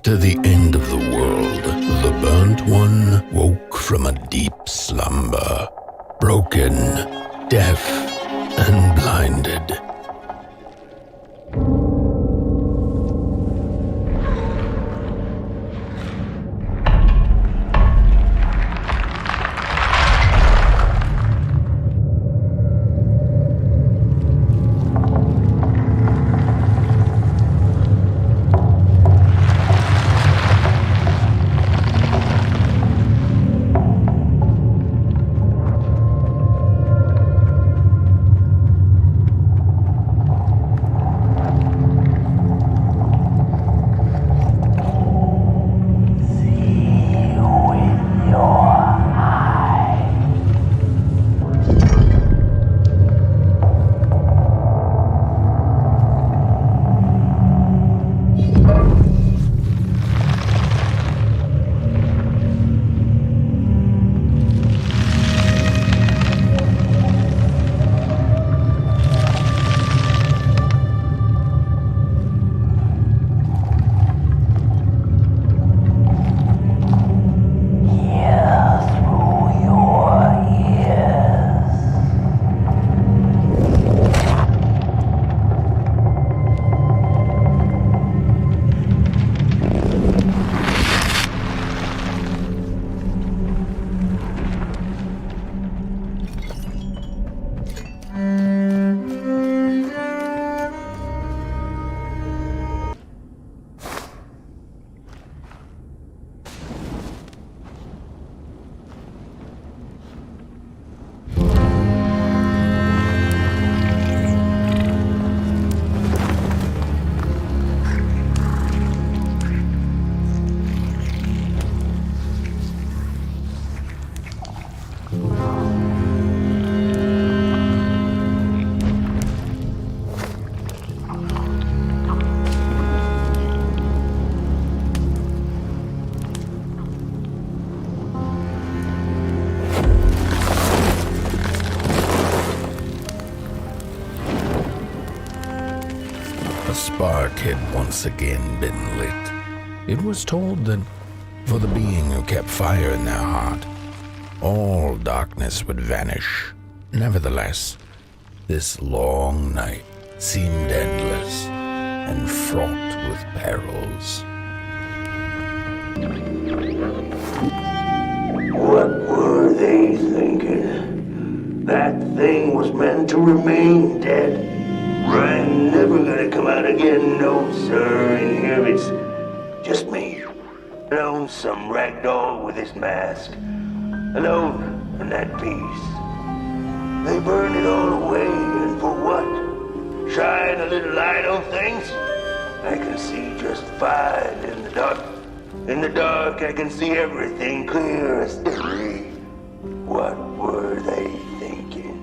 After the end of the world, the burnt one woke from a deep slumber, broken, deaf, and blinded. A spark had once again been lit. It was told that for the being who kept fire in their heart, all darkness would vanish. Nevertheless, this long night seemed endless and fraught with perils. What were they thinking? That thing was meant to remain dead. I'm never gonna come out again, no sir. In here it's just me. Lonesome ragdoll with his mask. Alone in that peace. They burned it all away, and for what? Shine a little light on things? I can see just fine in the dark. In the dark, I can see everything clear as day. What were they thinking?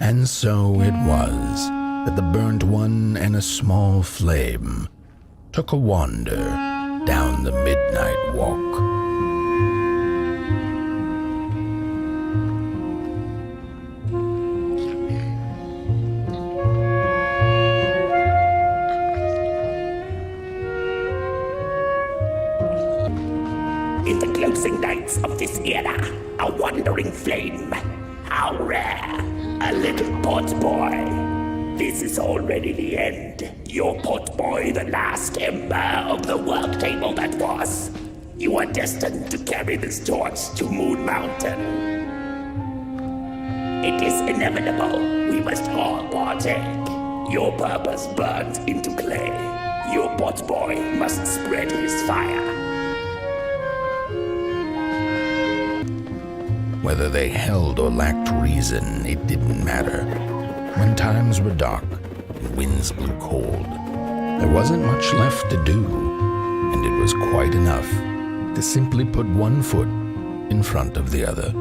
And so it was that the burnt one and a small flame took a wander down the midnight walk. In the closing nights of this era, a wandering flame. How rare! A little pot boy. This is already the end. Your pot boy, the last ember of the work table that was. You are destined to carry this torch to Moon Mountain. It is inevitable. We must all partake. Your purpose burnt into clay. Your pot boy must spread his fire. Whether they held or lacked reason, it didn't matter. When times were dark and winds blew cold, there wasn't much left to do, and it was quite enough to simply put one foot in front of the other.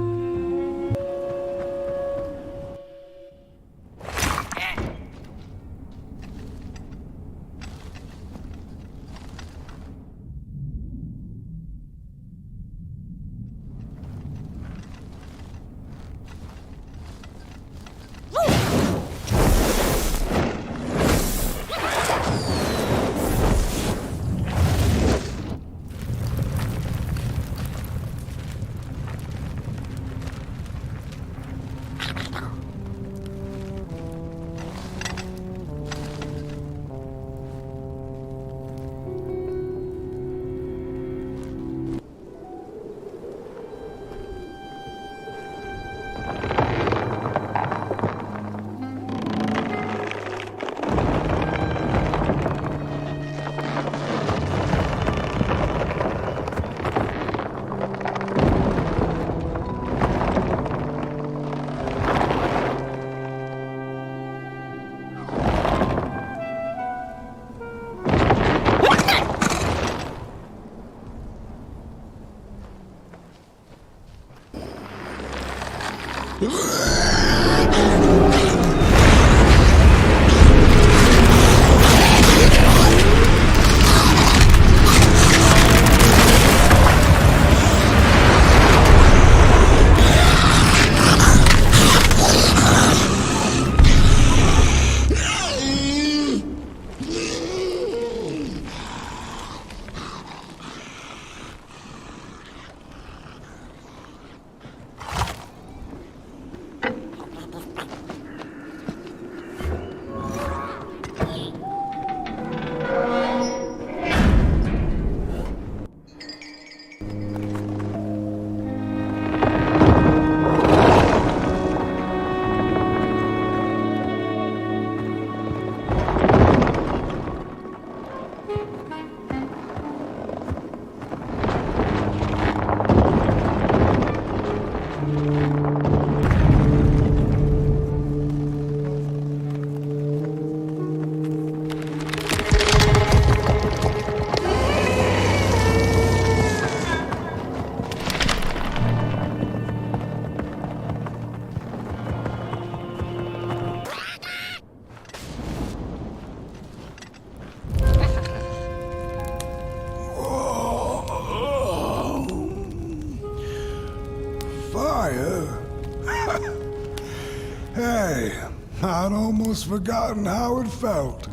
Hey, I'd almost forgotten how it felt.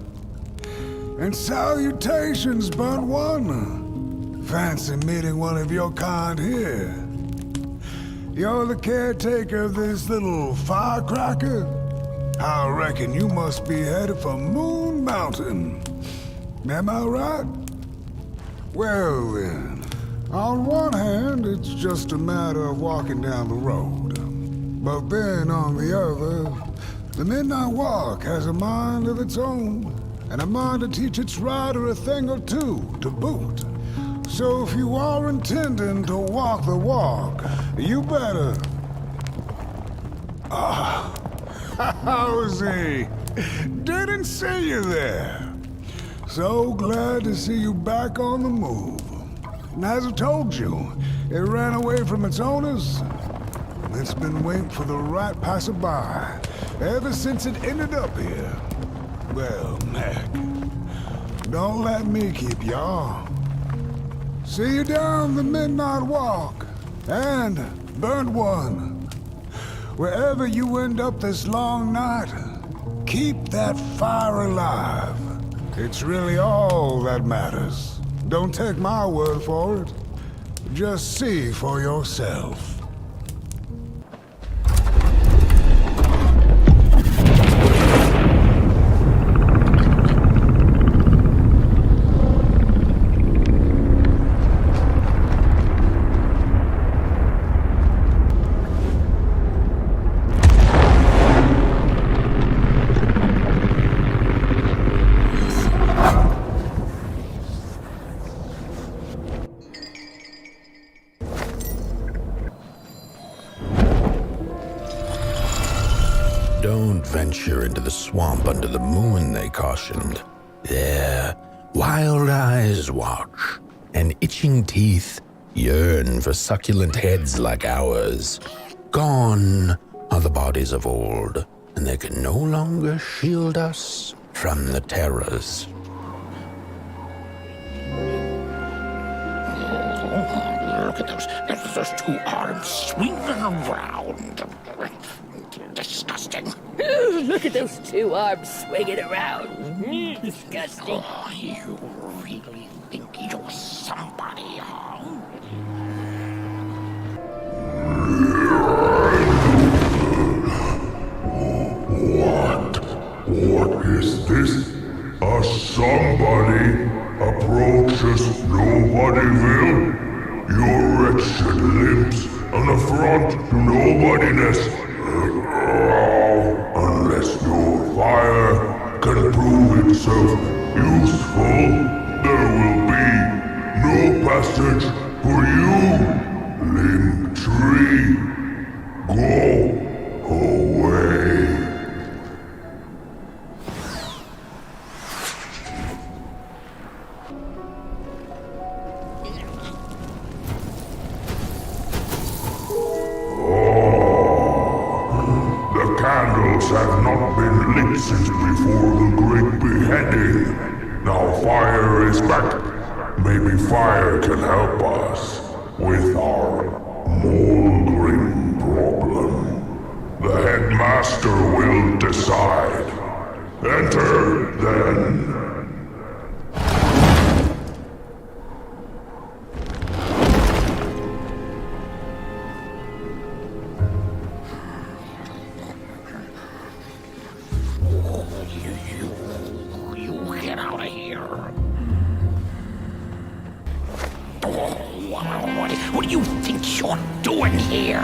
And salutations, burnt one. Fancy meeting one of your kind here. You're the caretaker of this little firecracker? I reckon you must be headed for Moon Mountain. Am I right? Well then, on one hand, it's just a matter of walking down the road. But then on the other, the Midnight Walk has a mind of its own, and a mind to teach its rider a thing or two to boot. So if you are intending to walk the walk, you better... Howsy! Didn't see you there. So glad to see you back on the move. And as I told you, it ran away from its owners. It's been waiting for the right passerby ever since it ended up here. Well, heck, don't let me keep y'all. See you down the Midnight Walk, and burnt one. Wherever you end up this long night, keep that fire alive. It's really all that matters. Don't take my word for it. Just see for yourself. Don't venture into the swamp under the moon, they cautioned. There, wild eyes watch, and itching teeth yearn for succulent heads like ours. Gone are the bodies of old, and they can no longer shield us from the terrors. Look at those two arms swinging around. Disgusting. Look at those two arms swinging around. Disgusting. Oh, you really think you're somebody, huh? What is this? A somebody approaches Nobodyville? Your wretched limbs an affront to nobodiness. Unless your fire can prove itself useful, there will be no passage for you, limb tree. Go away. Candles have not been lit since before the great beheading. Now fire is back. Maybe fire can help us with our moldering problem. The headmaster will decide. Enter, then. Get out of here. What do you think you're doing here?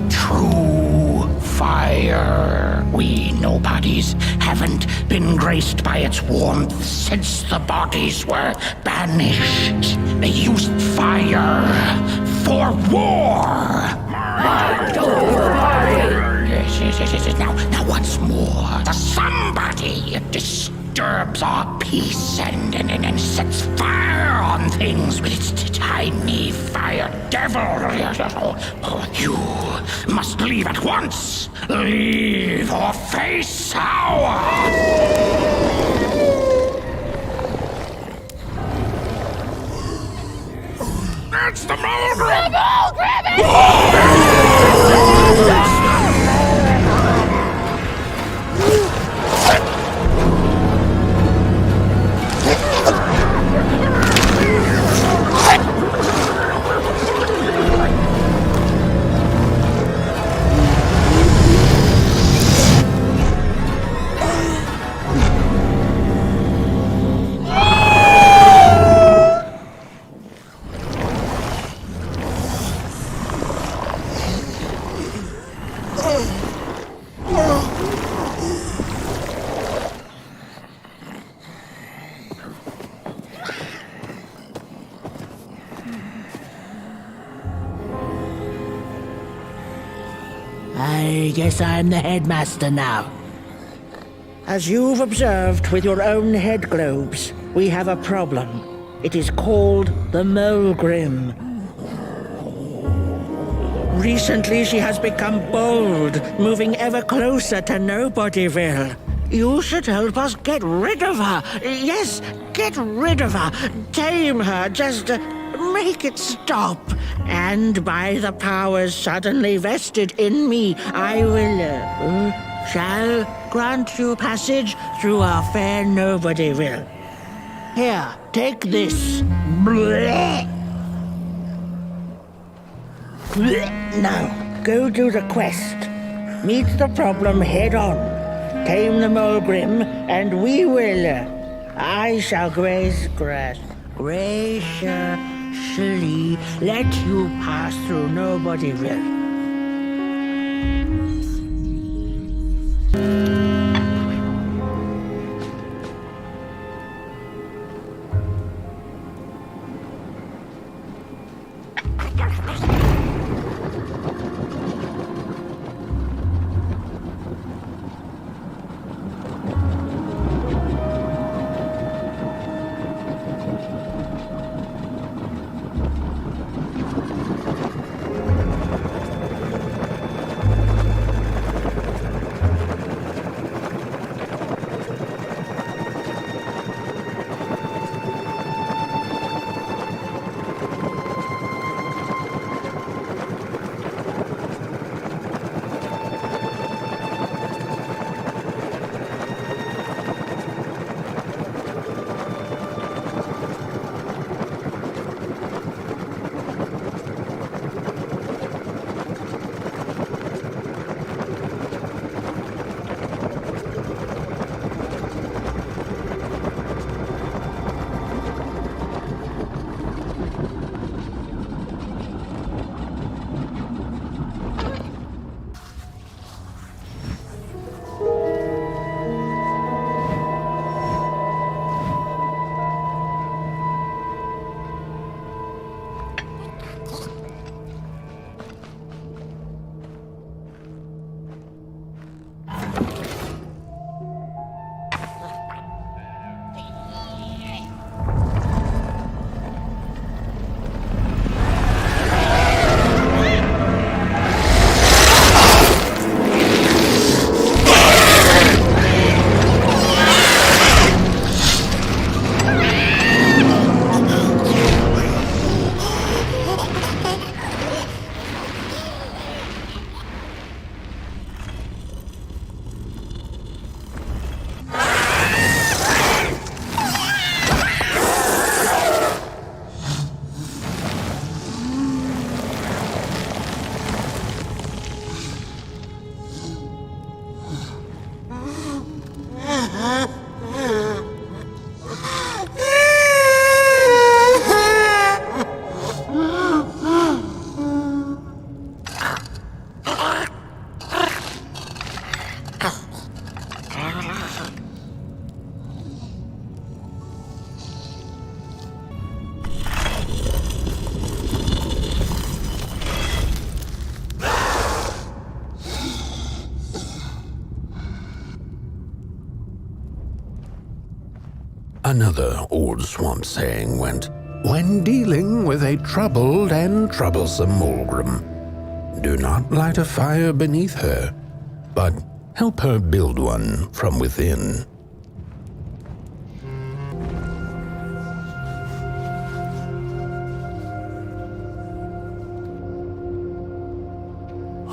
True fire. We nobodies haven't been graced by its warmth since the bodies were banished. They used fire for war. Now once more, the somebody disturbs our peace and sets fire on things with its tiny fire devil. You must leave at once. Leave or face our... It's the mold! Grab I guess I'm the headmaster now. As you've observed with your own head globes, we have a problem. It is called the Molgrim. Recently, she has become bold, moving ever closer to Nobodyville. You should help us get rid of her. Yes, get rid of her. Tame her, just make it stop. And by the powers suddenly vested in me, I will, shall grant you passage through our fair Nobodyville. Here, take this. Blech. Now, go do the quest. Meet the problem head on. Tame the Molgrim, and we will. I shall graciously let you pass through Nobodyville. Another old swamp saying went, when dealing with a troubled and troublesome Molgrim, do not light a fire beneath her, but help her build one from within.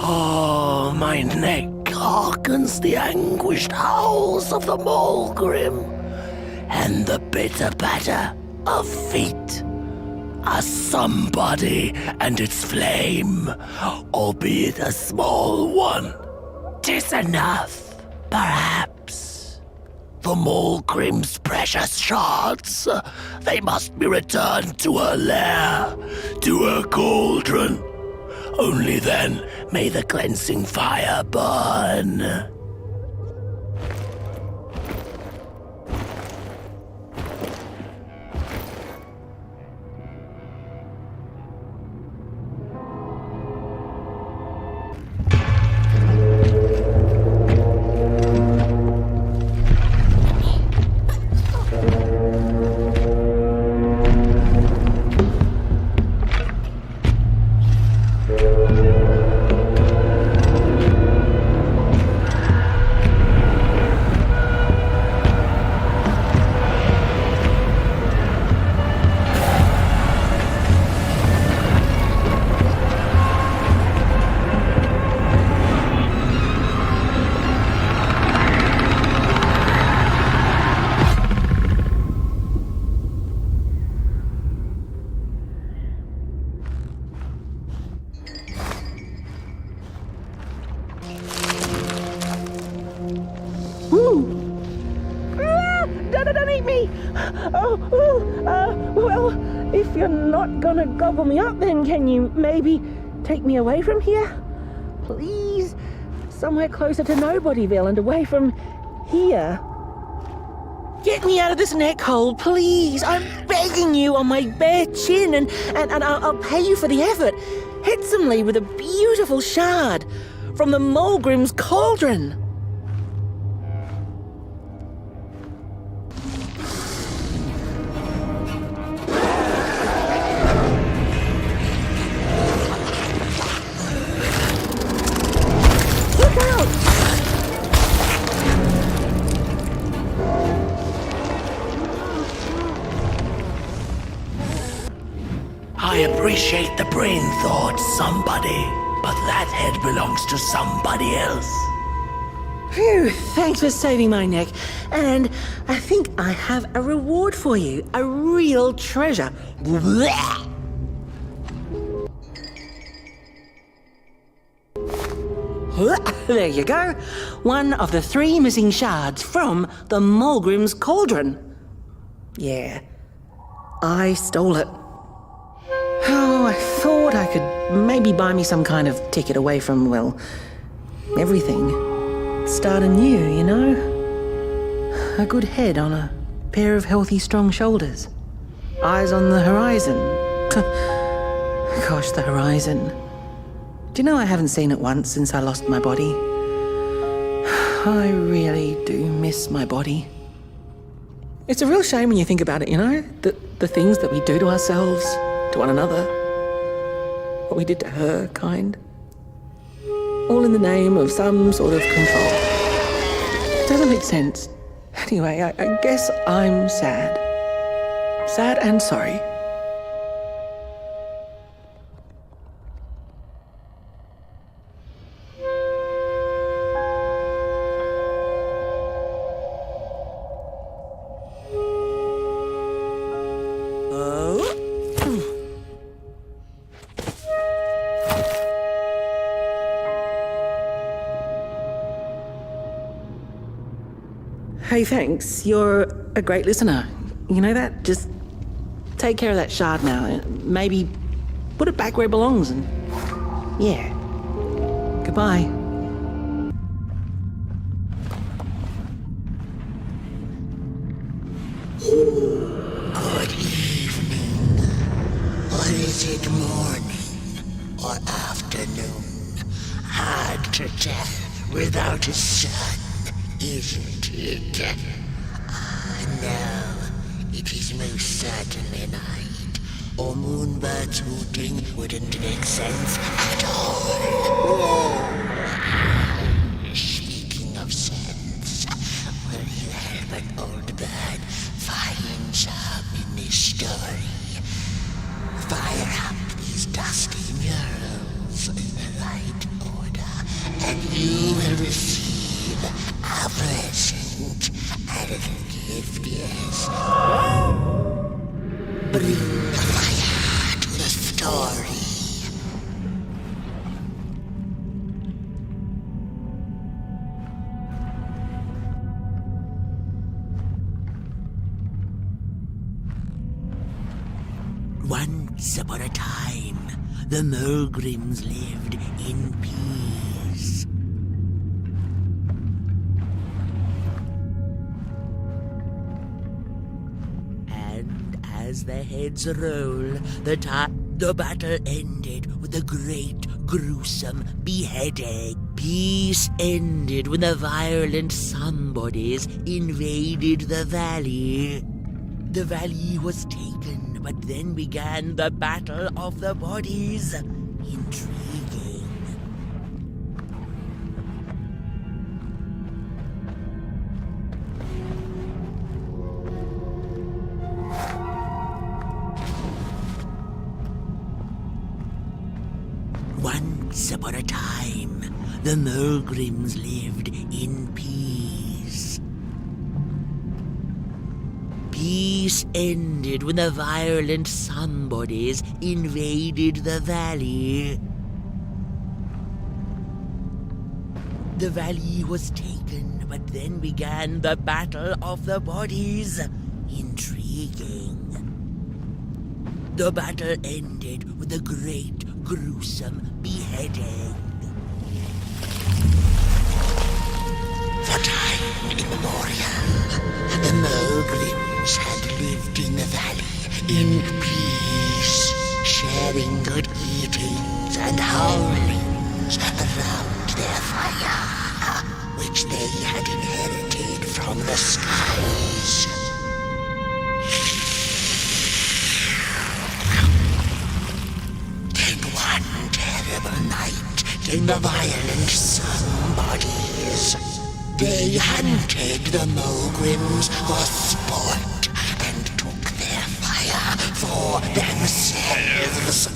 Oh, my neck hearkens the anguished howls of the Mulgrim, and the bitter patter of feet. A somebody and its flame, albeit a small one. 'Tis enough, perhaps. The Mulgrim's precious shards, they must be returned to her lair, to her cauldron. Only then may the cleansing fire burn. Don't eat me! Well, if you're not gonna gobble me up, then can you maybe take me away from here? Please? Somewhere closer to Nobodyville and away from here. Get me out of this neck hole, please! I'm begging you on my bare chin, and I'll pay you for the effort. Handsomely with a beautiful shard from the Mulgrim's cauldron. I appreciate the brain thought, somebody, but that head belongs to somebody else. Phew, thanks for saving my neck. And I think I have a reward for you. A real treasure. Blech. There you go. One of the 3 missing shards from the Mulgrim's cauldron. Yeah, I stole it. Oh, I thought I could maybe buy me some kind of ticket away from, well, everything. Start anew, you know? A good head on a pair of healthy, strong shoulders. Eyes on the horizon. Gosh, the horizon. Do you know I haven't seen it once since I lost my body? I really do miss my body. It's a real shame when you think about it, you know? The things that we do to ourselves, to one another, what we did to her, kind. All in the name of some sort of control. It doesn't make sense. Anyway, I guess I'm sad. Sad and sorry. Hey, thanks. You're a great listener. You know that? Just take care of that shard now. Maybe put it back where it belongs and... yeah. Goodbye. Good evening. Or is it morning? Or afternoon? Hard to tell without a sun, isn't it? No, it is most certainly night. Or moonbirds hooting wouldn't make sense at all. Speaking of sense, will you help an old bird find some in this story? Fire up these dusty murals in the right order. receive a present, a little gift, yes. Bring the fire to the story. Once upon a time, the Mulgrims lived in peace. And as the heads roll, the battle ended with a great, gruesome beheading. Peace ended when the violent somebodies invaded the valley. The valley was taken, but then began the Battle of the Bodies. Intriguing. Once upon a time, the Mulgrims lived in peace. Peace ended when the violent somebodies invaded the valley. The valley was taken, but then began the Battle of the Bodies. Intriguing. The battle ended with a great, gruesome beheading. For time immemorial, the Mulgrims had lived in the valley in peace, sharing good eatings and howlings around their fire, which they had inherited from the skies. Then one terrible night came the violent somebodies. They hunted the Mulgrims for sport and took their fire for themselves.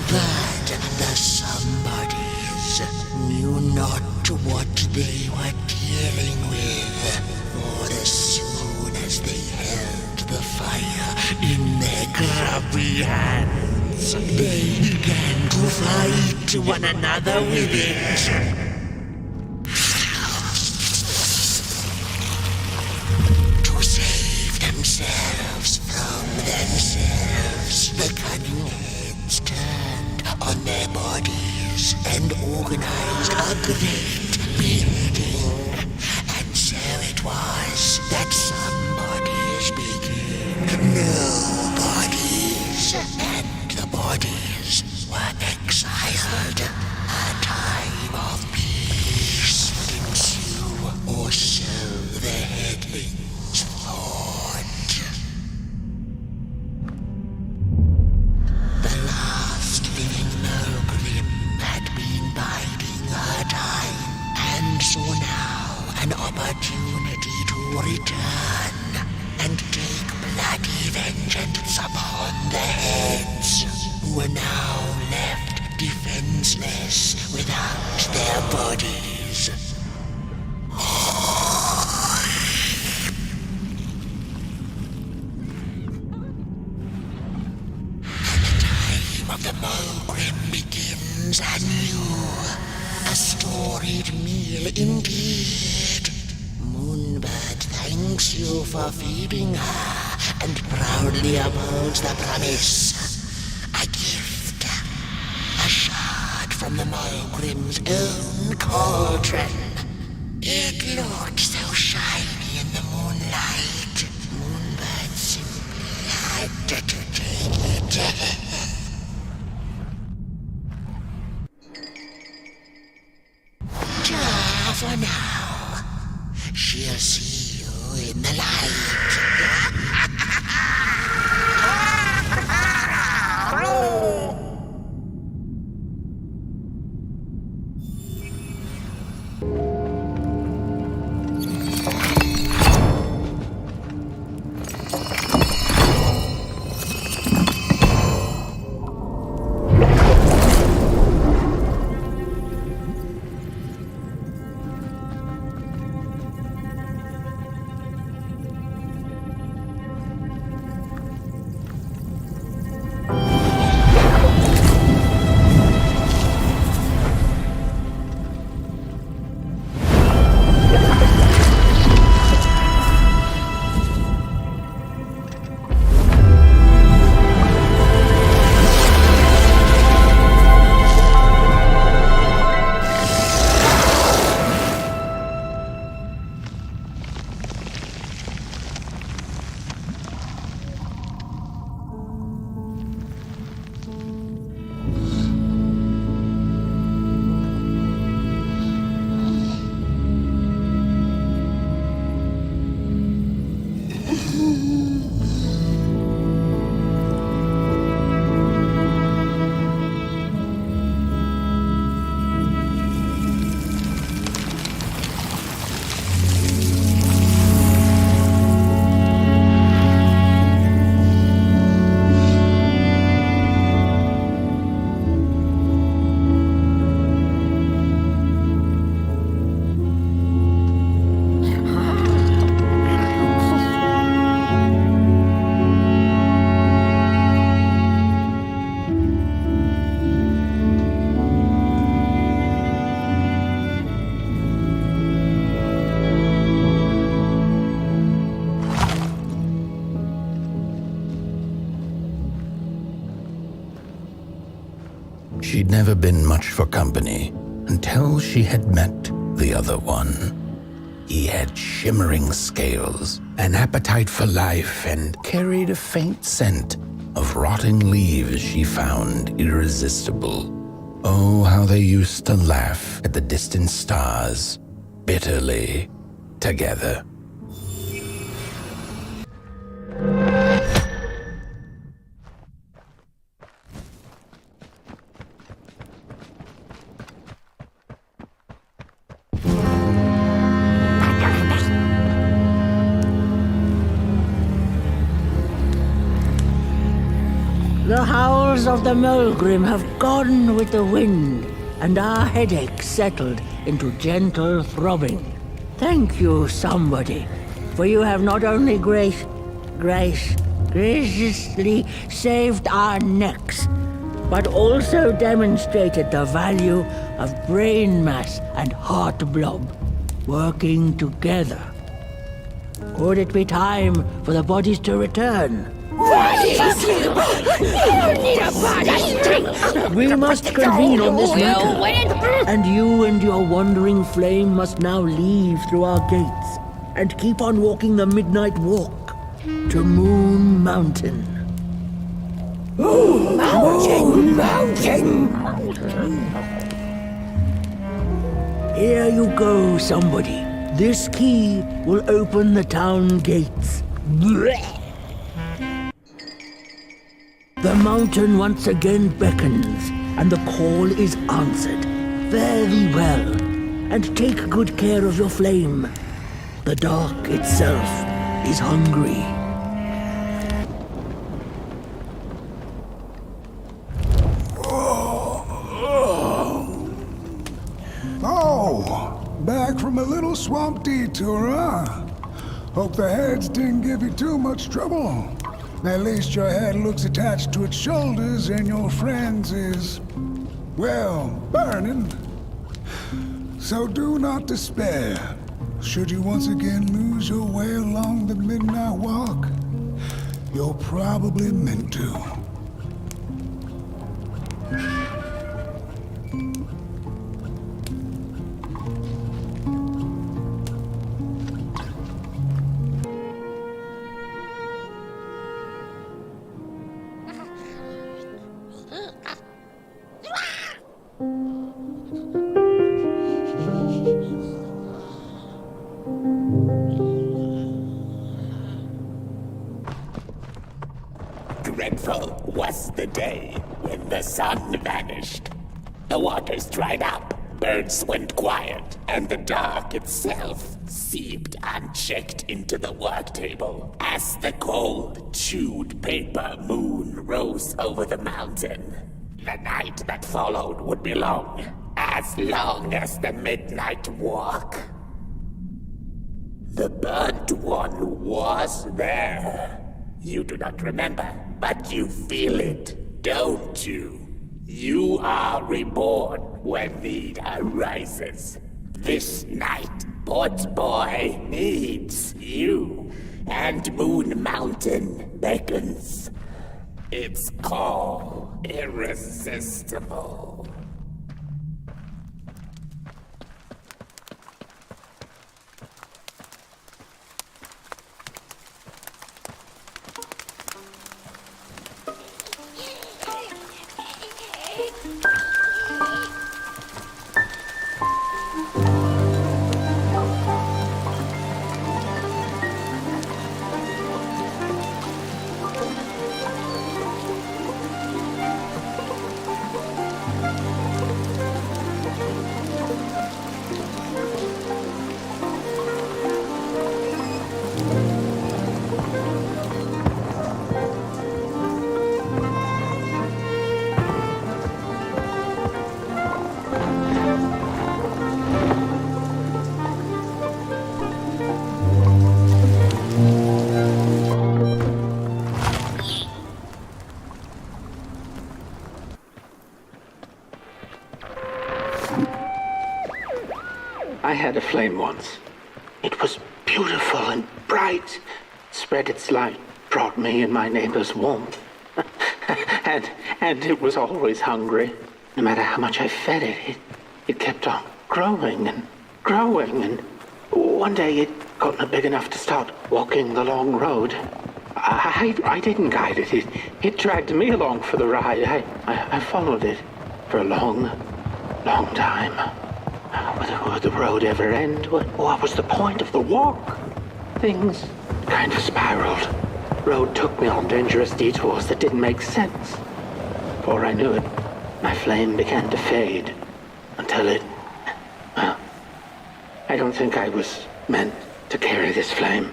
But the somebodies knew not what they were dealing with, for as soon as they held the fire in their grubby hands, they began to fight one another with it. To save themselves from themselves, the cunning heads turned on their bodies and organized a great beheading. And so it was that somebodies became nobodies, and the bodies were exiled. A time of peace would ensue, or so the headlings thought. The last living Mulgrim had been biding her time, and saw now an opportunity to return and take bloody vengeance upon the heads, who were now left defenseless without their bodies. The time of the Mulgrim begins anew. A storied meal indeed. Moonbird thanks you for feeding her and proudly upholds the promise. A gift. A shard from the Mulgrim's own cauldron. It looked so shiny in the moonlight. Moonbird simply had to take it. For now, she'll see you in the light. she'd never been much for company until she had met the other one. He had shimmering scales, an appetite for life, and carried a faint scent of rotting leaves she found irresistible. Oh, how they used to laugh at the distant stars, bitterly, together. The howls of the Mulgrim have gone with the wind, and our headaches settled into gentle throbbing. Thank you, somebody, for you have not only graciously saved our necks, but also demonstrated the value of brain mass and heart blob working together. Could it be time for the bodies to return? We must convene on this matter, and you and your wandering flame must now leave through our gates and keep on walking the midnight walk to Moon Mountain. Mountain! Here you go, somebody. This key will open the town gates. The mountain once again beckons, and the call is answered. Fare thee well, and take good care of your flame. The dark itself is hungry. Oh, back from a little swamp detour, huh? Hope the heads didn't give you too much trouble. At least your head looks attached to its shoulders and your friend's is, well, burning. So do not despair. Should you once again lose your way along the midnight walk, you're probably meant to. Dreadful was the day when the sun vanished. The waters dried up, birds went quiet, and the dark itself seeped unchecked into the work table as the cold, chewed paper moon rose over the mountain. The night that followed would be long as the midnight walk. The burnt one was there. You do not remember, but you feel it, don't you? You are reborn when need arises. This night, Port Boy needs you, and Moon Mountain beckons. Its call irresistible. I had a flame once. It was beautiful and bright, spread its light, brought me and my neighbors warmth. and it was always hungry. no matter how much I fed it, it kept on growing and growing, and one day it got big enough to start walking the long road. I didn't guide it. It dragged me along for the ride. I followed it for a long, long time. Would the road ever end? What was the point of the walk? Things kind of spiraled. Road took me on dangerous detours that didn't make sense. Before I knew it, my flame began to fade until it... Well, I don't think I was meant to carry this flame.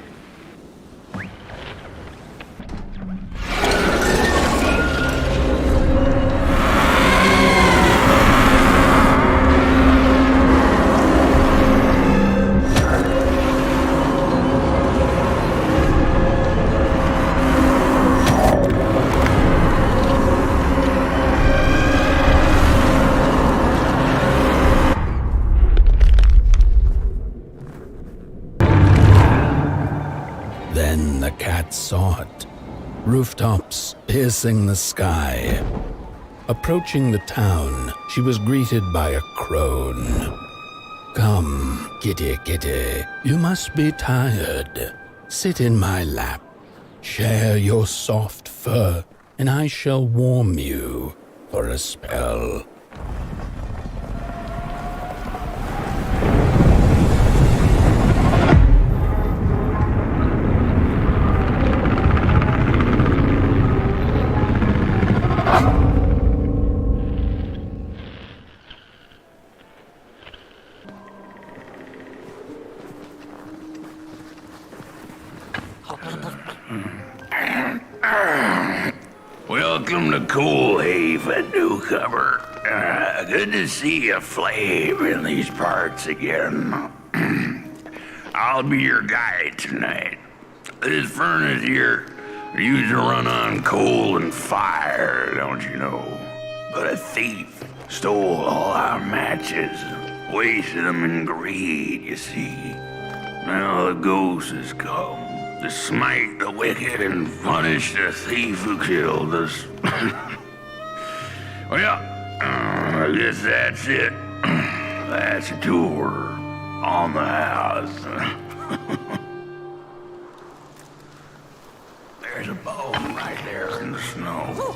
Then the cat saw it. Rooftops piercing the sky. Approaching the town, she was greeted by a crone. Come, kitty, kitty, you must be tired. Sit in my lap. Share your soft fur, and I shall warm you for a spell. Welcome to Coal Haven, newcomer. Good to see a flame in these parts again. I'll be your guide tonight. This furnace here used to run on coal and fire, don't you know? But a thief stole all our matches, wasted them in greed, you see. Now the ghost has come to smite the wicked and punish the thief who killed us. Well, I guess that's it. That's a tour on the house. There's a bone right there in the snow.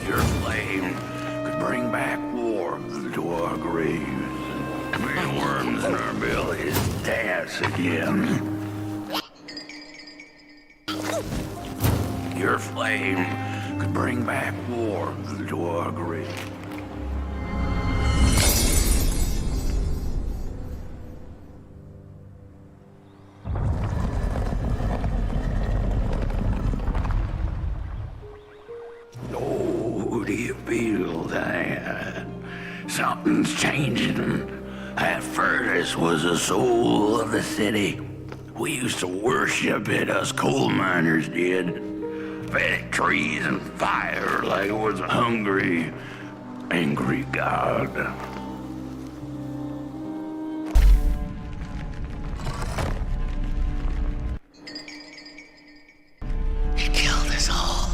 Your flame could bring back warmth to our graves. May the worms in our bellies dance again. Your flame could bring back warmth to our grave. Oh, do you feel that? Something's changing. That furnace was the soul of the city. We used to worship it, us coal miners did. Fed trees and fire like it was a hungry, angry god. He killed us all.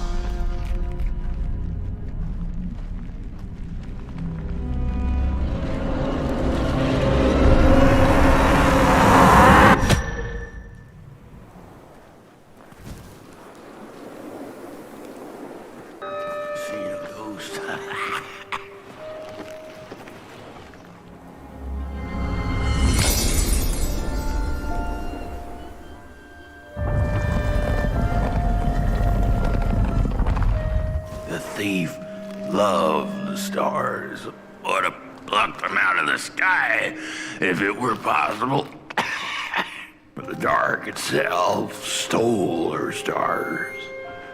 Seen a ghost. The thief loved the stars. Would have plucked them out of the sky if it were possible. But the dark itself stole her stars,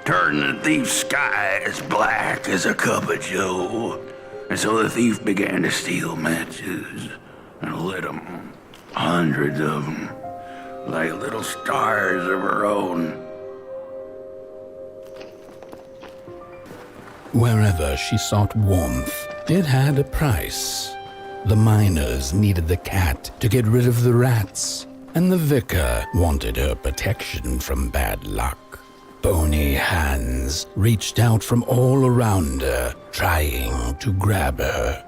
turned the thief's sky as black as a cup of joe. And so the thief began to steal matches and lit them, hundreds of them, like little stars of her own. Wherever she sought warmth, it had a price. The miners needed the cat to get rid of the rats, and the vicar wanted her protection from bad luck. bony hands reached out from all around her, trying to grab her.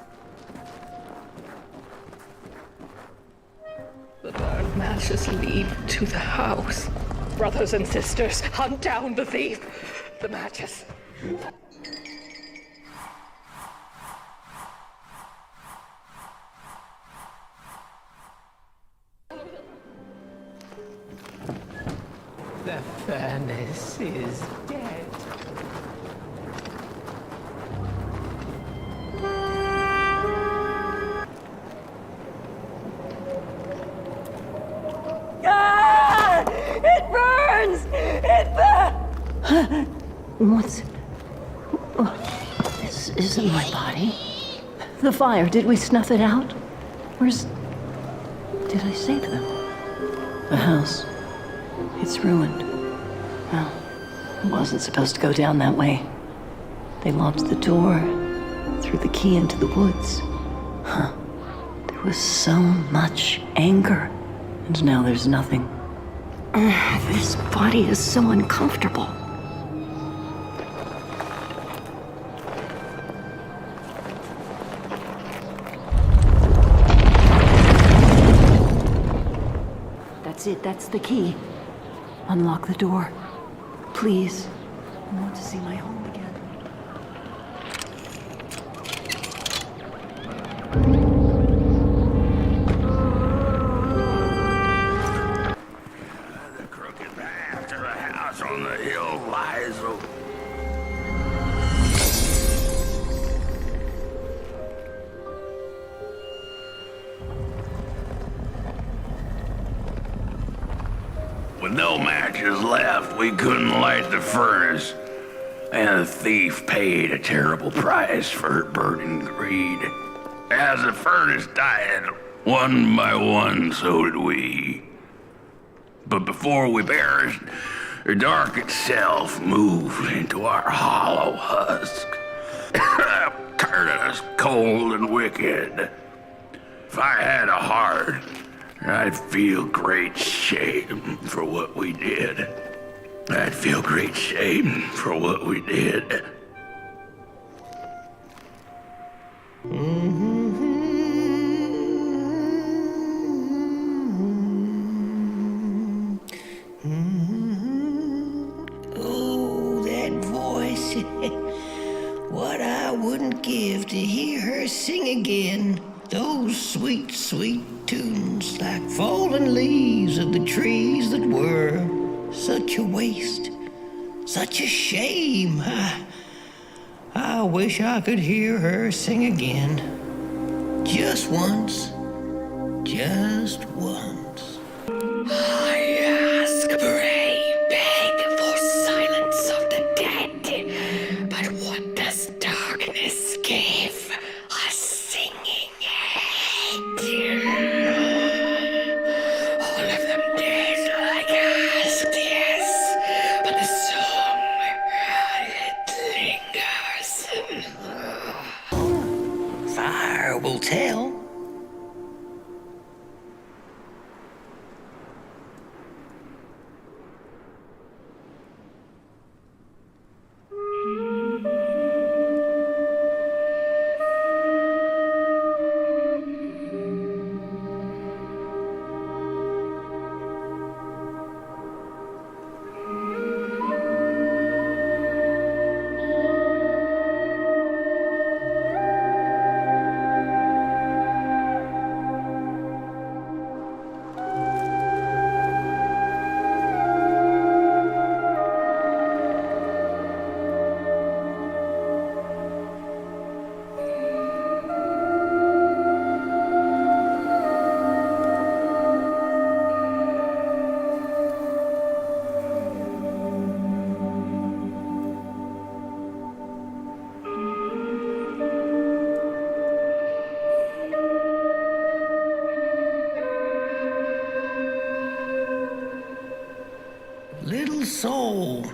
The dark matches lead to the house. Brothers and sisters, hunt down the thief. The matches. The furnace is dead. Ah! It burns! It burns! What's... This isn't my body. The fire, did we snuff it out? Where's... Did I save them? The house. It's ruined. Well, it wasn't supposed to go down that way. They locked the door, threw the key into the woods. Huh. There was so much anger, and now there's nothing. This body is so uncomfortable. That's it, that's the key. Unlock the door. Please. I want to see my home again. The crooked path to the house on the hill lies open. With no matches left, we couldn't light the furnace. And the thief paid a terrible price for her burning greed. As the furnace died, one by one, so did we. But before we perished, the dark itself moved into our hollow husk, turning us cold and wicked. If I had a heart, I'd feel great shame for what we did. I'd feel great shame for what we did. Oh, that voice. What I wouldn't give to hear her sing again. Those sweet, sweet tunes like fallen leaves of the trees that were. Such a waste. Such a shame. I wish I could hear her sing again. Just once. Just once. I ask, pray, beg for silence of the dead. But what does darkness give? A singing head. All of them dead like us, yes. But the song, it lingers. Fire will tell. Little soul,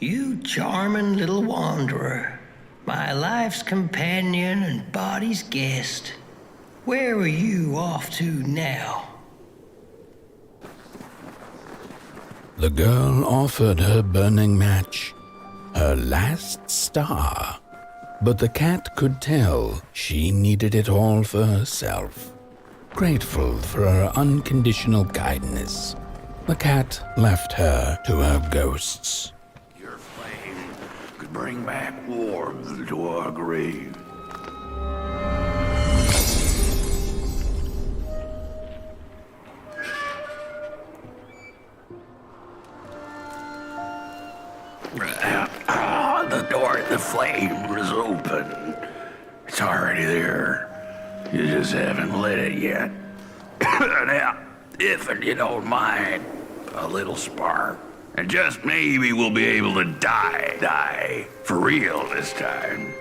you charming little wanderer, my life's companion and body's guest. Where are you off to now? The girl offered her burning match, her last star. But the cat could tell she needed it all for herself. Grateful for her unconditional kindness, the cat left her to her ghosts. Your flame could bring back warmth to our grave. The door to the flame is open. It's already there. You just haven't lit it yet. Now, if you don't mind, a little spark. And just maybe we'll be able to die for real this time.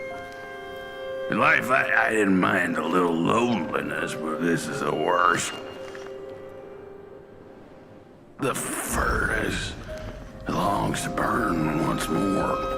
In life, I didn't mind a little loneliness, but this is the worst. The furnace longs to burn once more.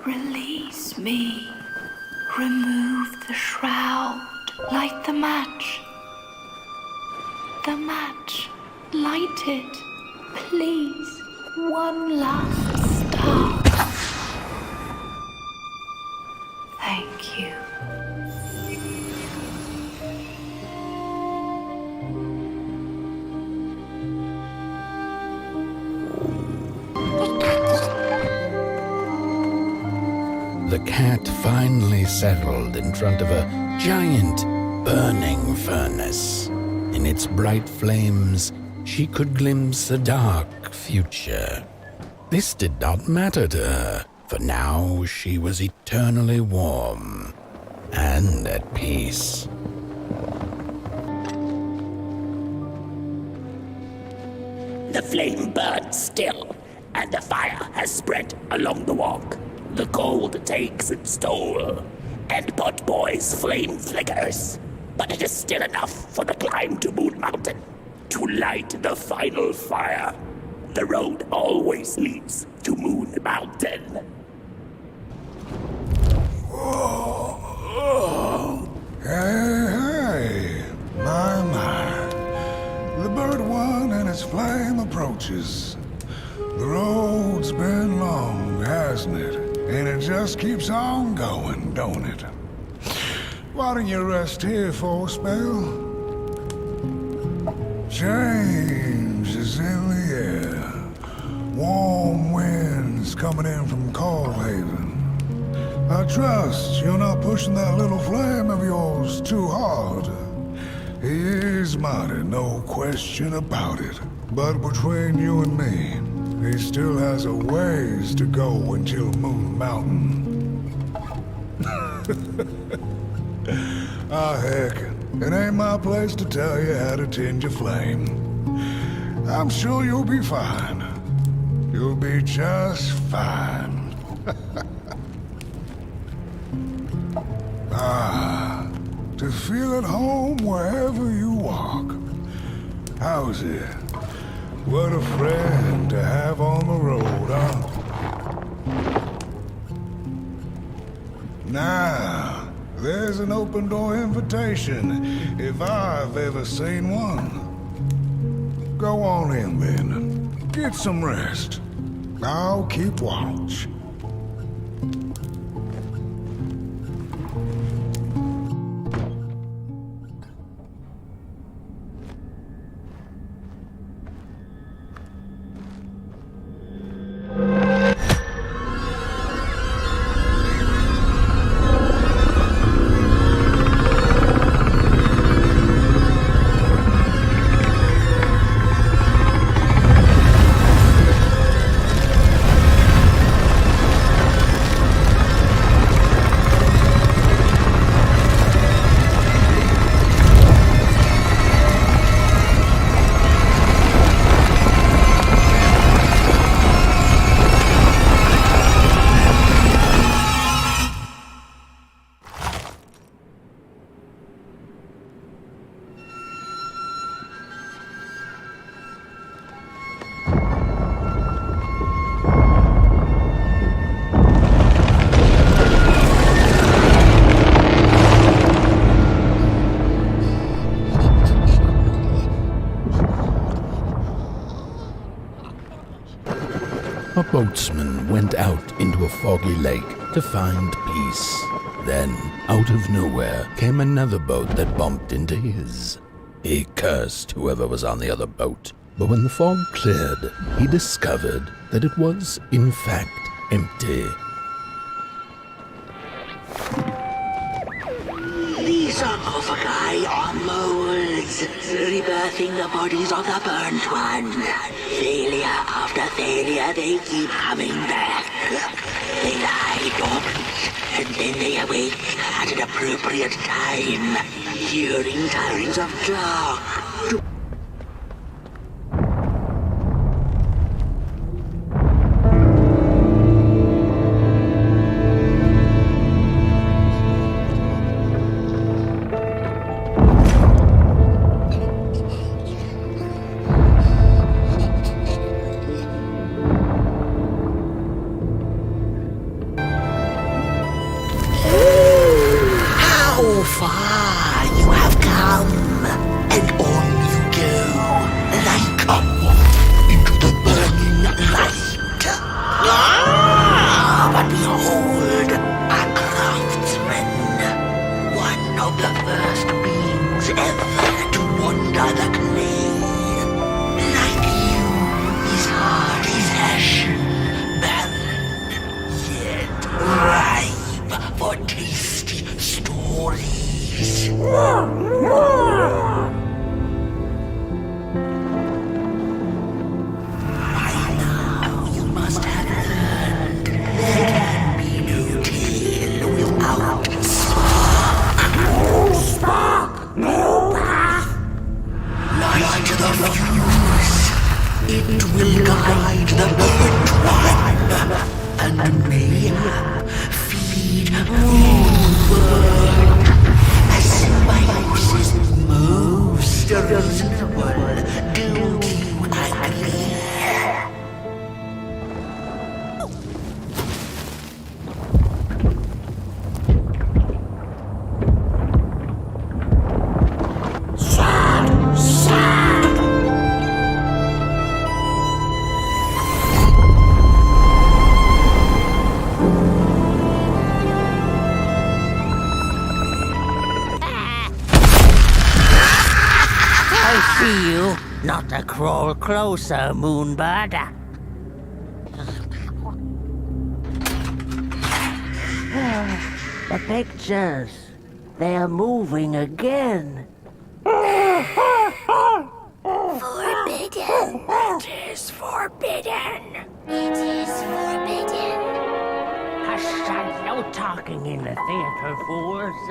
Release me. Remove the shroud. Light the match. The match. Light it. Please. One last star. Thank you. The cat finally settled in front of a giant burning furnace. In its bright flames, she could glimpse a dark future. This did not matter to her, for now she was eternally warm and at peace. The flame burns still, and the fire has spread along the walk. The cold takes its toll, and Potboy's flame flickers. But it is still enough for the climb to Moon Mountain, to light the final fire. The road always leads to Moon Mountain. Hey, my. The bird one and its flame approaches. The road's been long, hasn't it? And it just keeps on going, don't it? Why don't you rest here for a spell? Change is in the air. Warm winds coming in from Coalhaven. I trust you're not pushing that little flame of yours too hard. He is mighty, no question about it. But between you and me, he still has a ways to go until Moon Mountain. Heck, it ain't my place to tell you how to tend your flame. I'm sure you'll be fine. You'll be just fine. To feel at home wherever you walk. How's it? What a friend to have on the road, huh? Now, there's an open door invitation, if I've ever seen one. Go on in then. Get some rest. I'll keep watch. A boatsman went out into a foggy lake to find peace. Then, out of nowhere, came another boat that bumped into his. He cursed whoever was on the other boat, but when the fog cleared, he discovered that it was, in fact, empty. These sarcophagi are molds, rebirthing the bodies of the burnt one. Failure after failure, they keep coming back. They lie dormant, and then they awake at an appropriate time, during times of dark. How far you have come, and on you go, like a moth into the burning light. But behold, a craftsman, one of the first beings ever to wander the clay. Like you, his heart is ashen, barren, yet ripe for tasty stories. By now you must have learned there can be no tale without spark. No spark, no path. Light the fuse. It will guide the burnt one, and mayhap feed moonbird. A symbiosis most reasonable. Don't you agree? I see you. Not to crawl closer, Moonbird. The pictures. They're moving again. Forbidden. It is forbidden. It is forbidden. Hush, no talking in the theater, fools.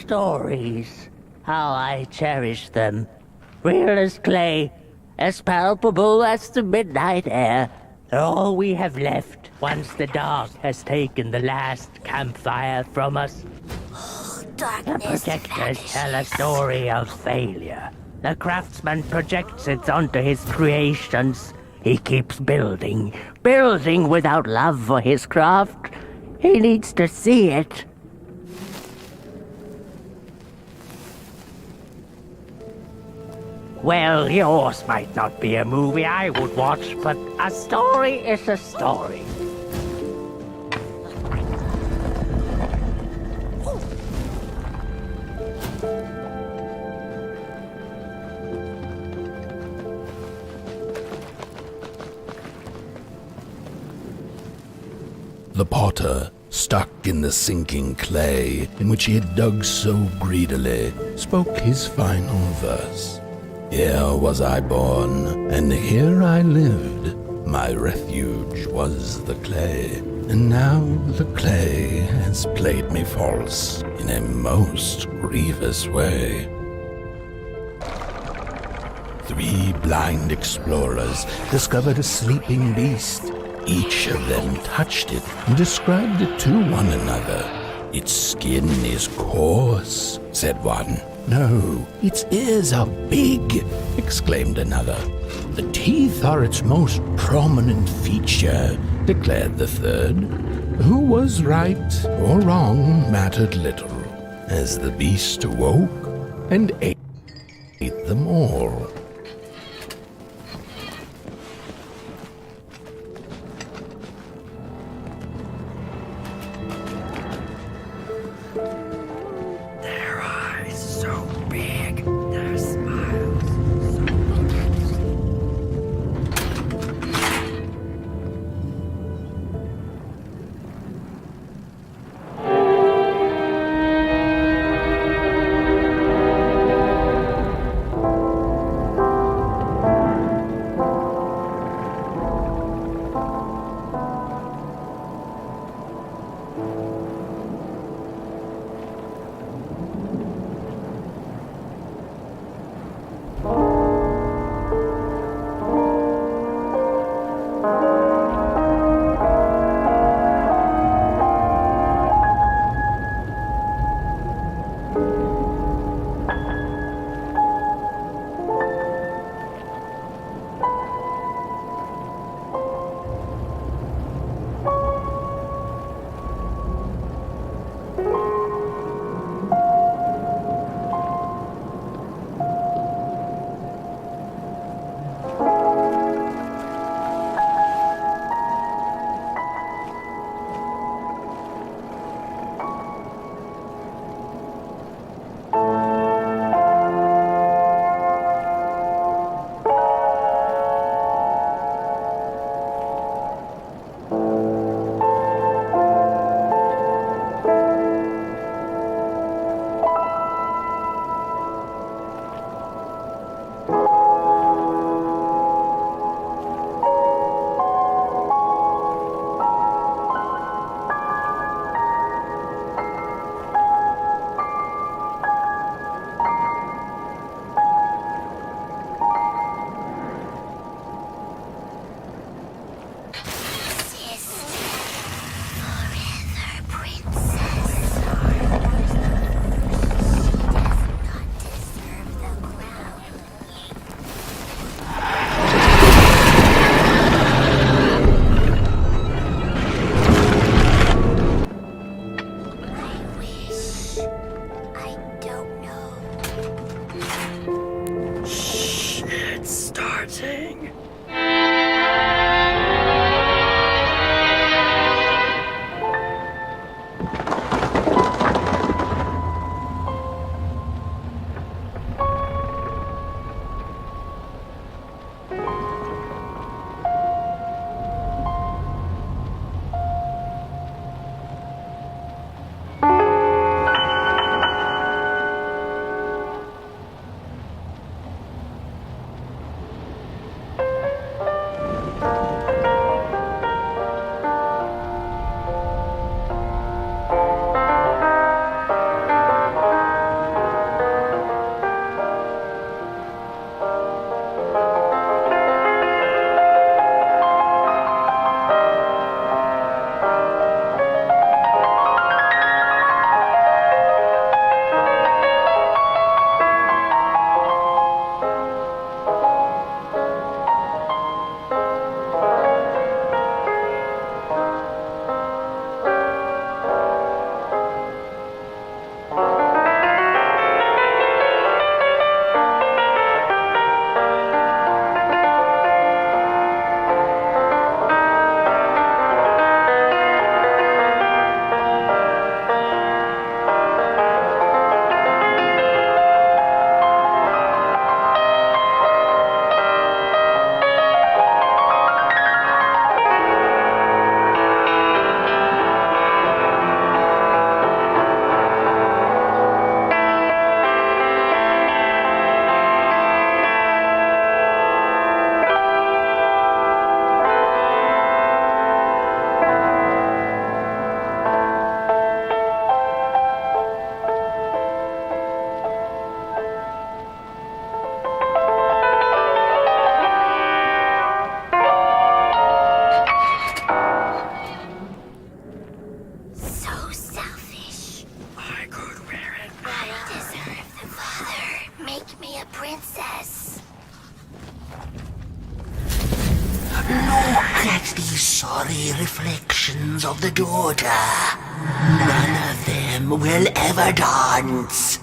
Stories. How I cherish them. Real as clay, as palpable as the midnight air. They're all we have left once the dark has taken the last campfire from us. The projectors tell a story of failure. The craftsman projects it onto his creations. He keeps building without love for his craft. He needs to see it. Well, yours might not be a movie I would watch, but a story is a story. The potter, stuck in the sinking clay in which he had dug so greedily, spoke his final verse. Here was I born, and here I lived. My refuge was the clay, and now the clay has played me false in a most grievous way. 3 blind explorers discovered a sleeping beast. Each of them touched it and described it to one another. Its skin is coarse, said one. No, its ears are big, exclaimed another. The teeth are its most prominent feature, declared the third. Who was right or wrong mattered little, as the beast awoke and ate them all. princess. Look at these sorry reflections of the daughter. None of them will ever dance.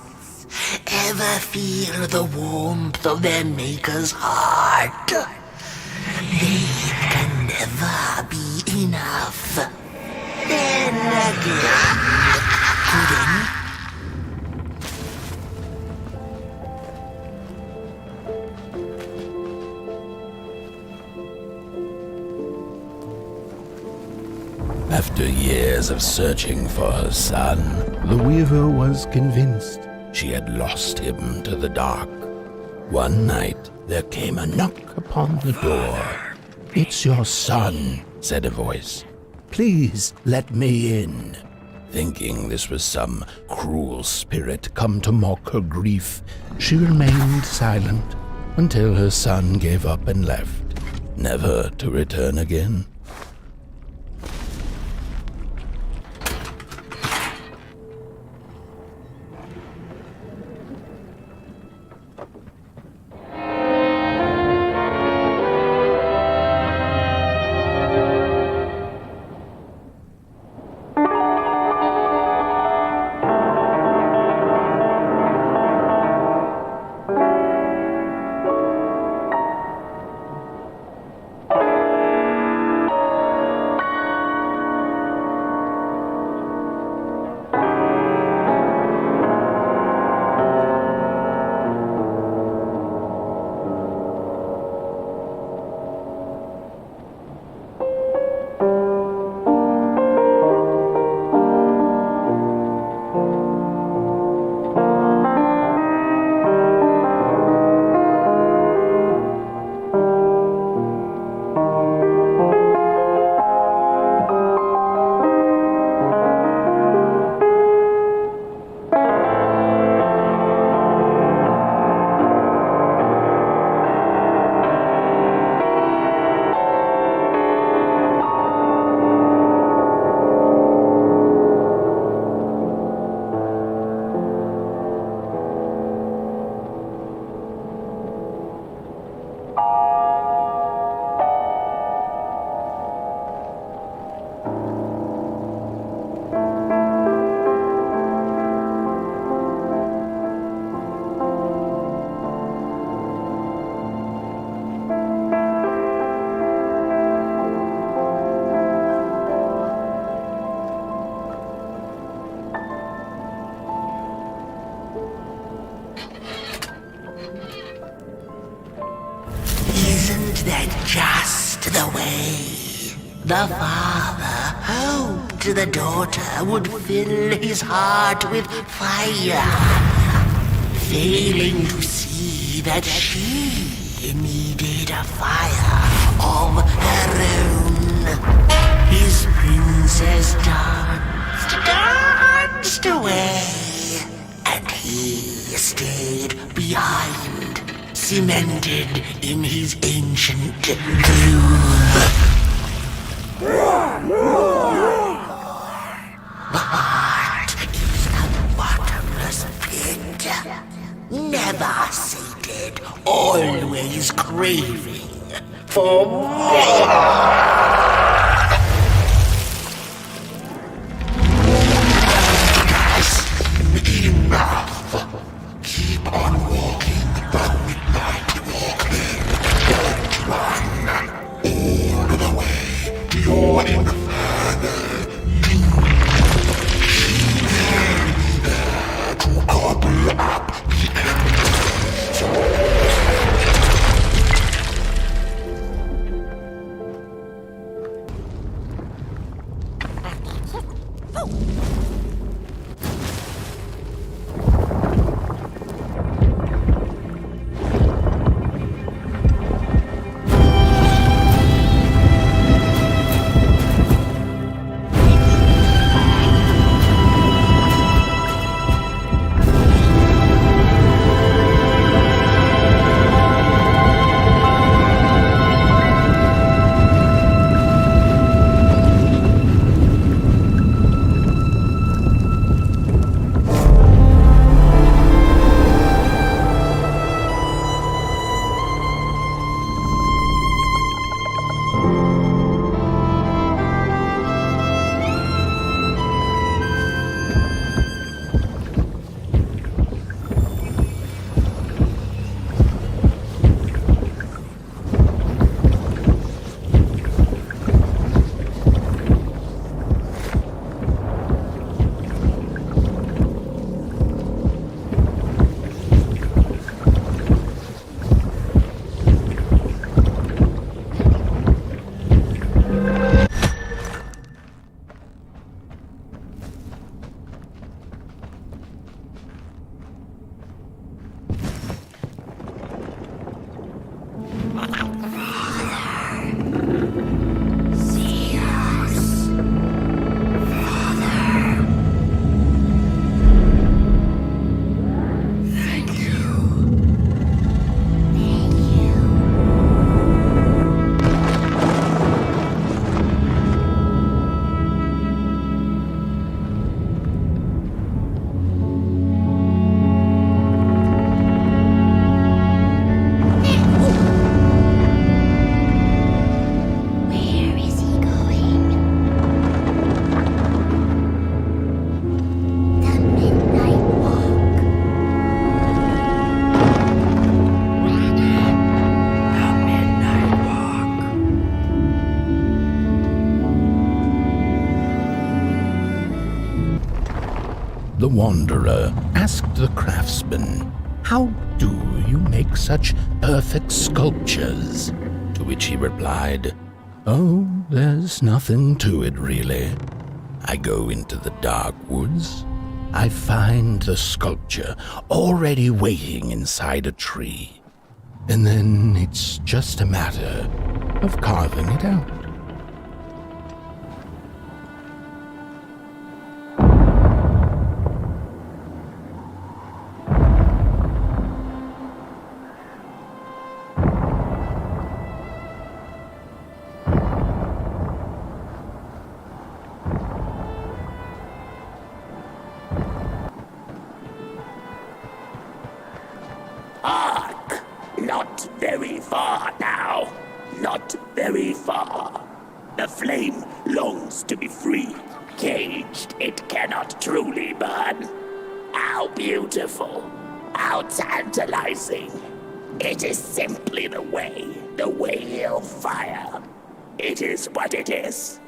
Ever feel the warmth of their maker's heart. They can never be enough. Then again, couldn't. After years of searching for her son, the weaver was convinced she had lost him to the dark. One night, there came a knock upon the door. "It's your son," said a voice. "Please let me in." Thinking this was some cruel spirit come to mock her grief, she remained silent until her son gave up and left, never to return again. Just the way the father hoped the daughter would fill his heart with fire, failing to see that she needed a fire of her own. His princess danced away, and he stayed behind, cemented in his ancient groove. The heart is a bottomless pit, never sated, always craving for more. Enough. Keep on walking the midnight walking. Don't run all the way to your inferno doom. She will be there to gobble up the embers. wanderer asked the craftsman, "How do you make such perfect sculptures?" To which he replied, "Oh, there's nothing to it really. I go into the dark woods. I find the sculpture already waiting inside a tree. And then it's just a matter of carving it out." Hark! Not very far now. Not very far. The flame longs to be free. Caged, it cannot truly burn. How beautiful. How tantalizing. It is simply the way of fire. It is what it is.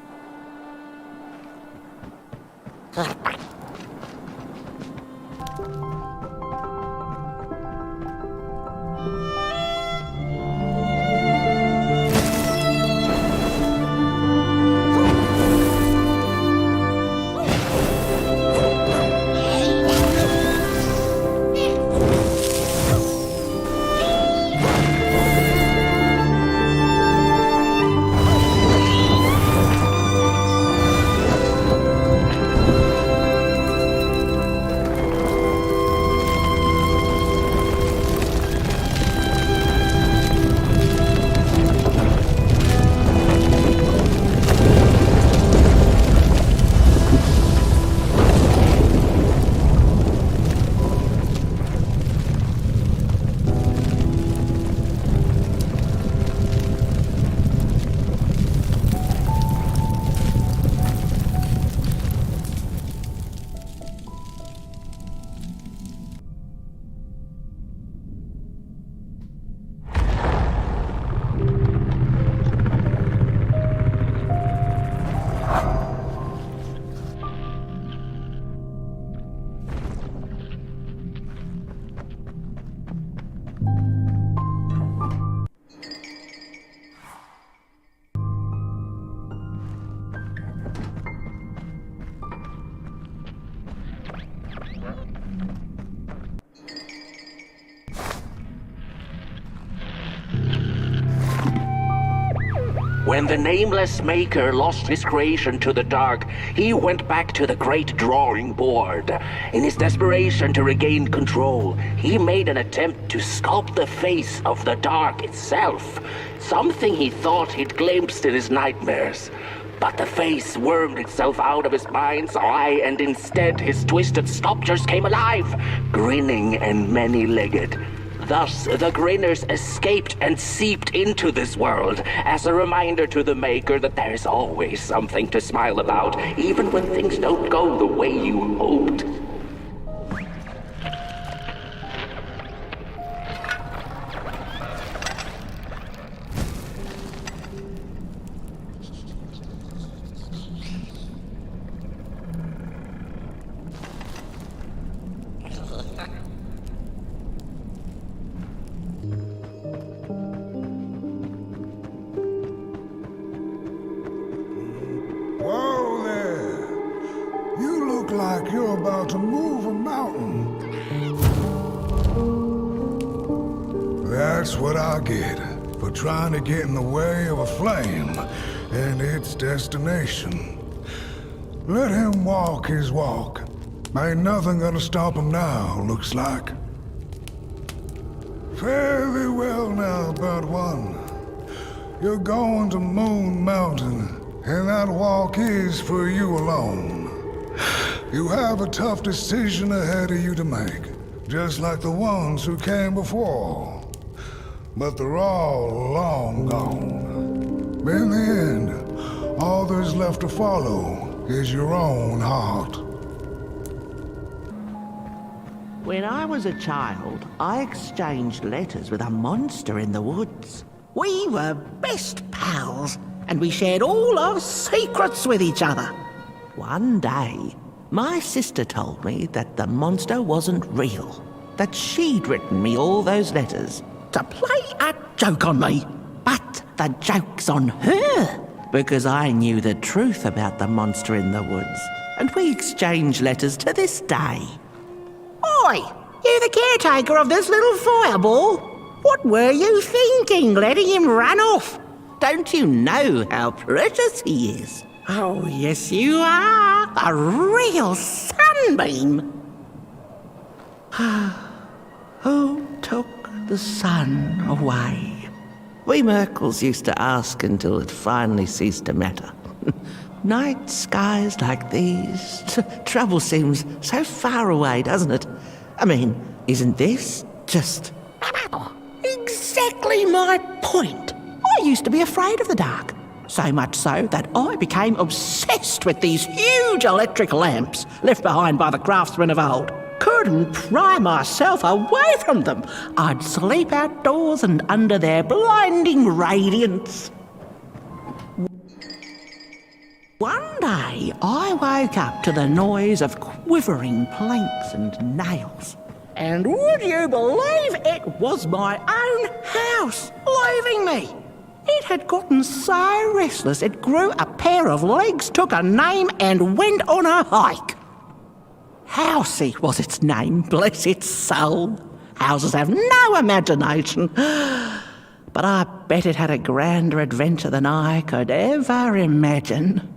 When the nameless maker lost his creation to the dark, he went back to the great drawing board. In his desperation to regain control, he made an attempt to sculpt the face of the dark itself, something he thought he'd glimpsed in his nightmares. But the face wormed itself out of his mind's eye, and instead his twisted sculptures came alive, grinning and many-legged. Thus, the grinners escaped and seeped into this world as a reminder to the maker that there's always something to smile about, even when things don't go the way you hoped. Whoa there! You look like you're about to move a mountain. That's what I get for trying to get in the way of a flame and its destination. Let him walk his walk. Ain't nothing gonna stop him now, looks like. Fare thee well now, Bird One. You're going to Moon Mountain, and that walk is for you alone. You have a tough decision ahead of you to make, just like the ones who came before. But they're all long gone. In the end, all there's left to follow is your own heart. When I was a child, I exchanged letters with a monster in the woods. We were best pals, and we shared all our secrets with each other. One day, My sister told me that the monster wasn't real, that she'd written me all those letters to play a joke on me. But the joke's on her, because I knew the truth about the monster in the woods, and we exchange letters to this day. Oi! You the caretaker of this little fireball? What were you thinking, letting him run off? Don't you know how precious he is? Oh, yes you are. A real sunbeam. Who took the sun away? We Merkles used to ask until it finally ceased to matter. Night skies like these. Trouble seems so far away, doesn't it? I mean, isn't this just exactly my point? I used to be afraid of the dark. So much so that I became obsessed with these huge electric lamps left behind by the craftsmen of old. Couldn't pry myself away from them. I'd sleep outdoors and under their blinding radiance. One day, I woke up to the noise of quivering planks and nails. And would you believe it was my own house leaving me? It had gotten so restless it grew a pair of legs, took a name, and went on a hike. Housey was its name, bless its soul. Houses have no imagination. But I bet it had a grander adventure than I could ever imagine.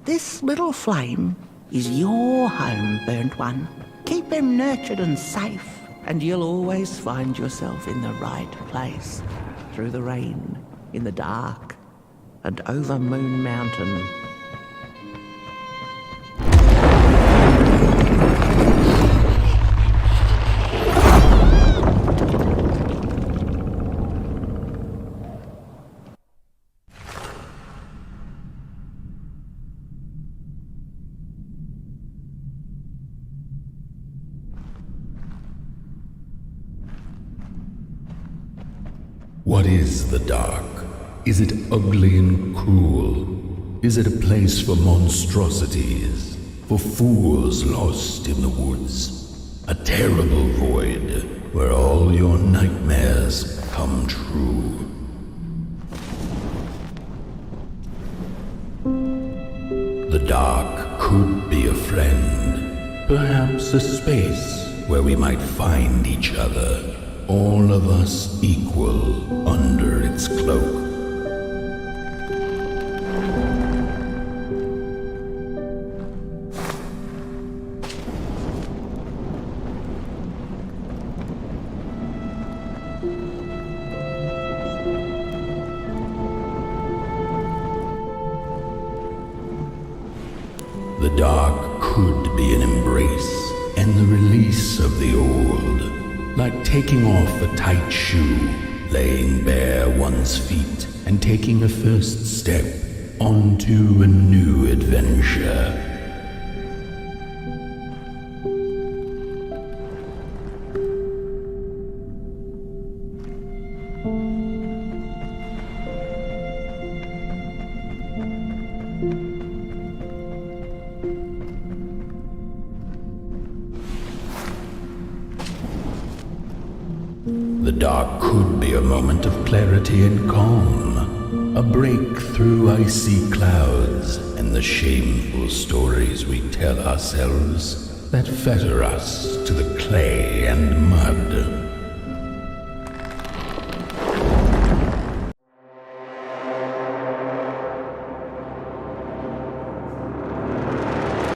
This little flame is your home, burnt one. Keep him nurtured and safe, and you'll always find yourself in the right place. Through the rain, in the dark, and over Moon Mountain. What is the dark? Is it ugly and cruel? Is it a place for monstrosities, for fools lost in the woods? A terrible void where all your nightmares come true. The dark could be a friend, perhaps a space where we might find each other. All of us equal under its cloak. The dark could be an embrace and the release of the old. Like taking off a tight shoe, laying bare one's feet, and taking a first step onto a new adventure. The dark could be a moment of clarity and calm, a break through icy clouds and the shameful stories we tell ourselves that fetter us to the clay and mud.